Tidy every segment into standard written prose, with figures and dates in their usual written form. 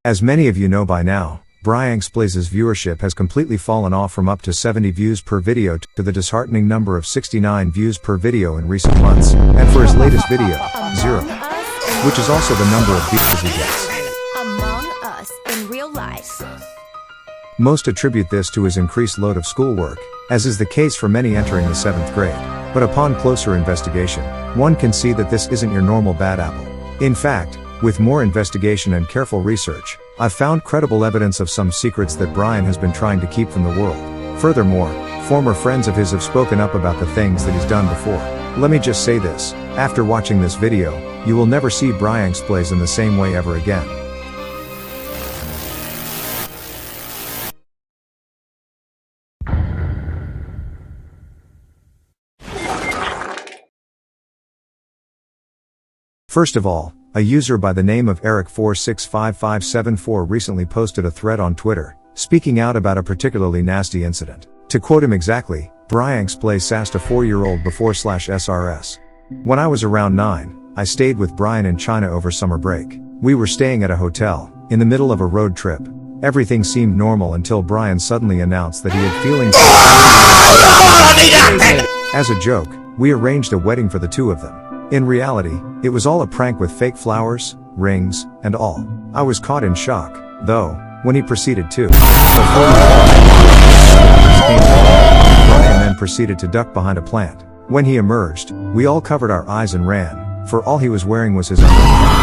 As many of you know by now, BrianXPlayz's viewership has completely fallen off from up to 70 views per video to the disheartening number of 69 views per video in recent months, and for his latest video, 0, which is also the number of views he gets. Among Us in real life. Most attribute this to his increased load of schoolwork, as is the case for many entering the 7th grade. But upon closer investigation, one can see that this isn't your normal bad apple. In fact, with more investigation and careful research, I've found credible evidence of some secrets that Brian has been trying to keep from the world. Furthermore, former friends of his have spoken up about the things that he's done before. Let me just say this, after watching this video, you will never see BrianXPlayz in the same way ever again. First of all, a user by the name of Eric465574 recently posted a thread on Twitter, speaking out about a particularly nasty incident. To quote him exactly, BrianXPlayz sassed a 4-year-old before/SRS. When I was around 9, I stayed with Brian in China over summer break. We were staying at a hotel, in the middle of a road trip. Everything seemed normal until Brian suddenly announced that he had feelings. As a joke, we arranged a wedding for the two of them. In reality, it was all a prank with fake flowers, rings, and all. I was caught in shock, though, when he proceeded to. Brian then proceeded to duck behind a plant. When he emerged, we all covered our eyes and ran, for all he was wearing was his underwear.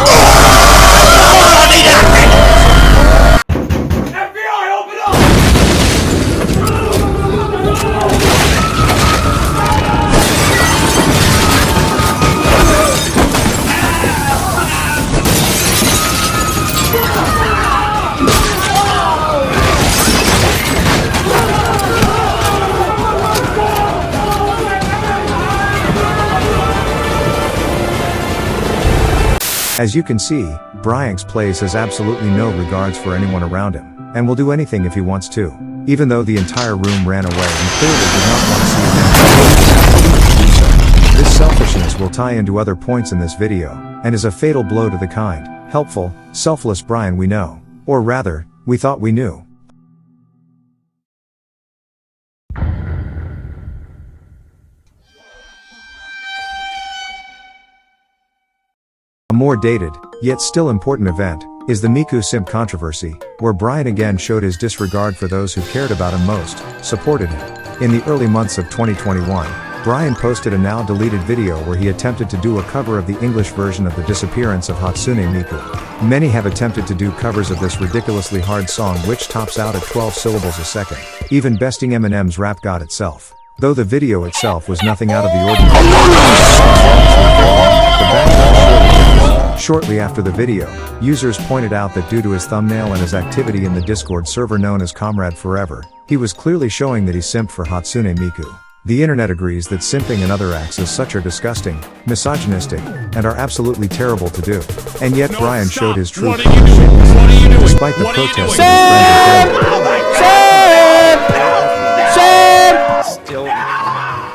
As you can see, BrianXPlayz has absolutely no regards for anyone around him, and will do anything if he wants to. Even though the entire room ran away and clearly did not want to see him. This selfishness will tie into other points in this video, and is a fatal blow to the kind, helpful, selfless Brian we know. Or rather, we thought we knew. A more dated, yet still important event, is the Miku simp controversy, where Brian again showed his disregard for those who cared about him most, supported him. In the early months of 2021, Brian posted a now deleted video where he attempted to do a cover of the English version of The Disappearance of Hatsune Miku. Many have attempted to do covers of this ridiculously hard song which tops out at 12 syllables a second, even besting Eminem's Rap God itself. Though the video itself was nothing out of the ordinary. Shortly after the video, users pointed out that due to his thumbnail and his activity in the Discord server known as Comrade Forever, he was clearly showing that he simped for Hatsune Miku. The internet agrees that simping and other acts as such are disgusting, misogynistic, and are absolutely terrible to do. And yet Brian showed his true feelings, despite the protests of his friends and family.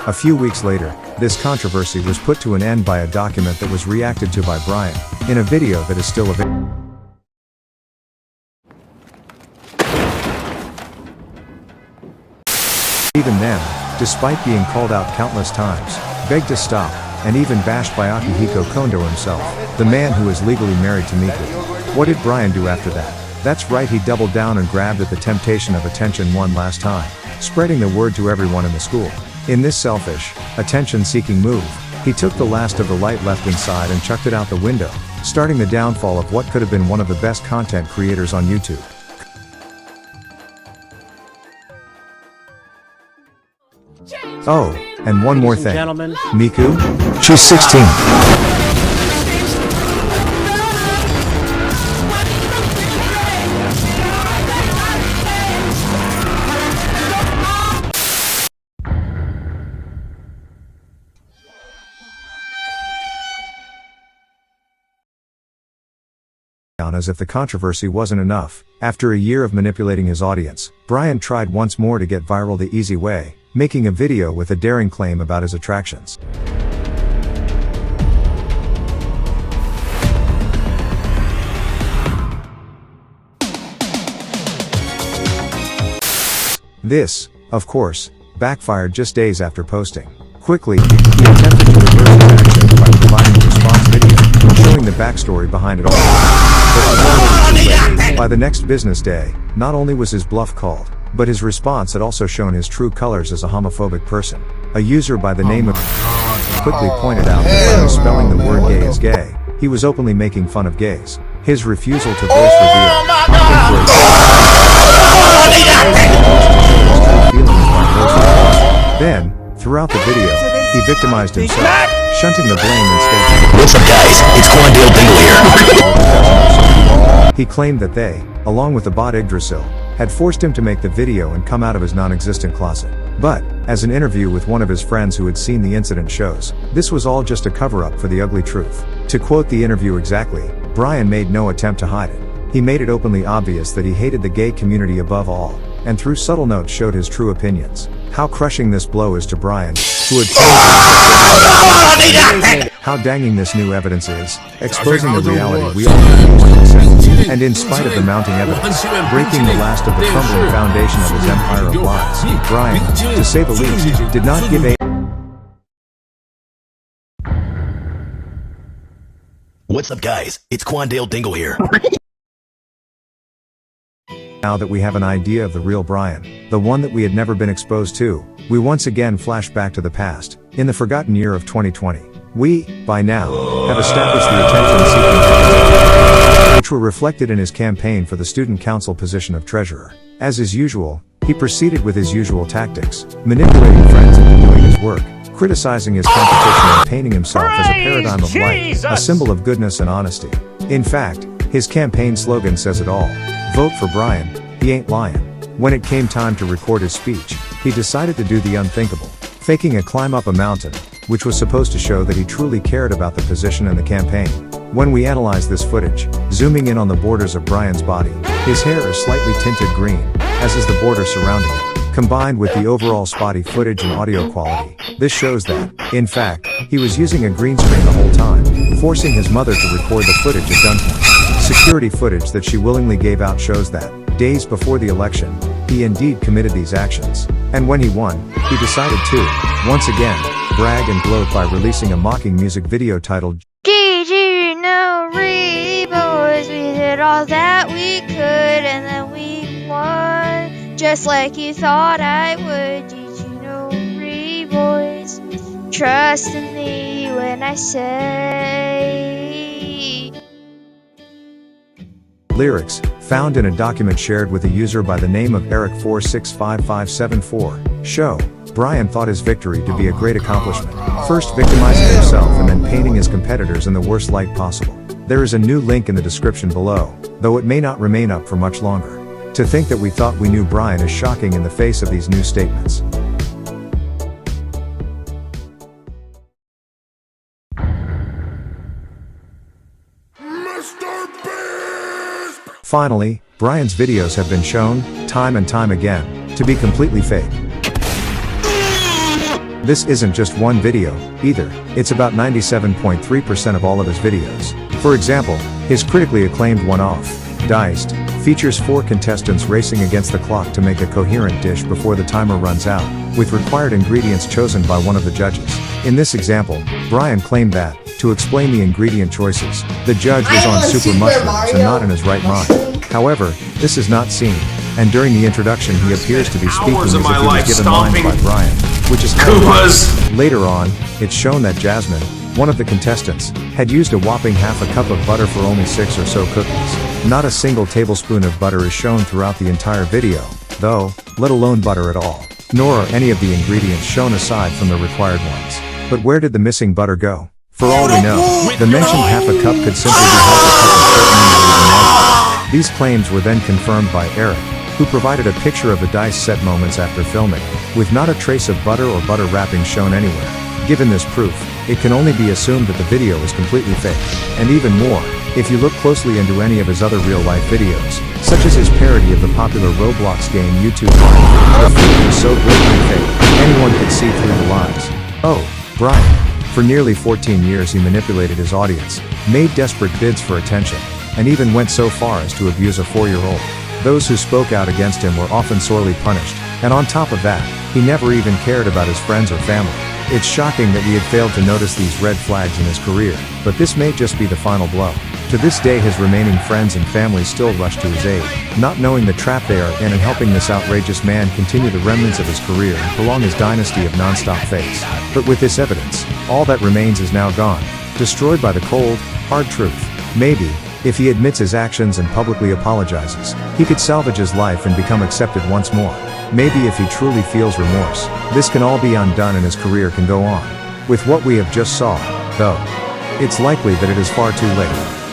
A few weeks later, this controversy was put to an end by a document that was reacted to by Brian, in a video that is still available. Even then, despite being called out countless times, begged to stop, and even bashed by Akihiko Kondo himself, the man who is legally married to Miku. What did Brian do after that? That's right, he doubled down and grabbed at the temptation of attention one last time, spreading the word to everyone in the school. In this selfish, attention-seeking move, he took the last of the light left inside and chucked it out the window, starting the downfall of what could have been one of the best content creators on YouTube. Oh, and one more thing. Miku? She's 16. As if the controversy wasn't enough, after a year of manipulating his audience, Brian tried once more to get viral the easy way, making a video with a daring claim about his attractions. This, of course, backfired just days after posting. Quickly, he attempted to reverse his actions by providing a response video, showing the backstory behind it all. But it was already too late. By the next business day, not only was his bluff called, but his response had also shown his true colors as a homophobic person. A user by the name of quickly pointed out that by misspelling the word gay as gay, he was openly making fun of gays. His refusal to voice revealed Then, throughout the video, he victimized himself, shunting the blame instead. What's up, guys? It's Quandale Dingle here. He claimed that they, along with the bot Yggdrasil, had forced him to make the video and come out of his non-existent closet. But, as an interview with one of his friends who had seen the incident shows, this was all just a cover-up for the ugly truth. To quote the interview exactly, Brian made no attempt to hide it. He made it openly obvious that he hated the gay community above all, and through subtle notes showed his true opinions. How crushing this blow is to Brian, who had how danging this new evidence is, exposing the reality we all refuse to accept. And in spite of the mounting evidence, breaking the last of the crumbling foundation of his empire of lies, Brian, to say the least, did not give a What's up, guys? It's Quandale Dingle here. Now that we have an idea of the real Brian, the one that we had never been exposed to, we once again flash back to the past, in the forgotten year of 2020. We, by now, have established the attention-seeking which were reflected in his campaign for the student council position of treasurer. As is usual, he proceeded with his usual tactics, manipulating friends into doing his work, criticizing his competition and painting himself as a paradigm of light, a symbol of goodness and honesty. In fact, his campaign slogan says it all. Vote for Brian, he ain't lying. When it came time to record his speech, he decided to do the unthinkable, faking a climb up a mountain, which was supposed to show that he truly cared about the position and the campaign. When we analyze this footage, zooming in on the borders of Brian's body, his hair is slightly tinted green, as is the border surrounding it. Combined with the overall spotty footage and audio quality, this shows that, in fact, he was using a green screen the whole time, forcing his mother to record the footage at gunpoint. Security footage that she willingly gave out shows that, days before the election, he indeed committed these actions. And when he won, he decided to, once again, brag and gloat by releasing a mocking music video titled Did you know, really, boys, we did all that we could and then we won, just like you thought I would. Did you know, really, boys, trust in me when I say. lyrics, found in a document shared with a user by the name of Eric465574, show, Brian thought his victory to be a great accomplishment, first victimizing himself and then painting his competitors in the worst light possible. There is a new link in the description below, though it may not remain up for much longer. To think that we thought we knew Brian is shocking in the face of these new statements. Finally, Brian's videos have been shown, time and time again, to be completely fake. This isn't just one video, either, it's about 97.3% of all of his videos. For example, his critically acclaimed one-off, Diced, features 4 contestants racing against the clock to make a coherent dish before the timer runs out, with required ingredients chosen by one of the judges. In this example, Brian claimed that, to explain the ingredient choices, the judge was on super mushrooms and not in his right mind. However, this is not seen, and during the introduction he appears to be speaking as if he was given lines by Brian, which is hilarious. Later on, it's shown that Jasmine, one of the contestants, had used a whopping half a cup of butter for only 6 or so cookies. Not a single tablespoon of butter is shown throughout the entire video, though, let alone butter at all. Nor are any of the ingredients shown aside from the required ones. But where did the missing butter go? For all we know, the mentioned half a cup could simply be half a cup of certain ingredients. These claims were then confirmed by Eric, who provided a picture of the dice set moments after filming, with not a trace of butter or butter wrapping shown anywhere. Given this proof, it can only be assumed that the video is completely fake. And even more, if you look closely into any of his other real-life videos, such as his parody of the popular Roblox game YouTube Live, the footage is so blatantly fake, anyone could see through the lies. Oh, Brian. For nearly 14 years he manipulated his audience, made desperate bids for attention, and even went so far as to abuse a 4-year-old. Those who spoke out against him were often sorely punished, And on top of that, he never even cared about his friends or family. It's shocking that he had failed to notice these red flags in his career, but this may just be the final blow. To this day his remaining friends and family still rush to his aid, not knowing the trap they are in and helping this outrageous man continue the remnants of his career and prolong his dynasty of non-stop fakes. But with this evidence, all that remains is now gone, destroyed by the cold, hard truth. Maybe, if he admits his actions and publicly apologizes, he could salvage his life and become accepted once more. Maybe if he truly feels remorse, this can all be undone and his career can go on. With what we have just saw, though, it's likely that it is far too late.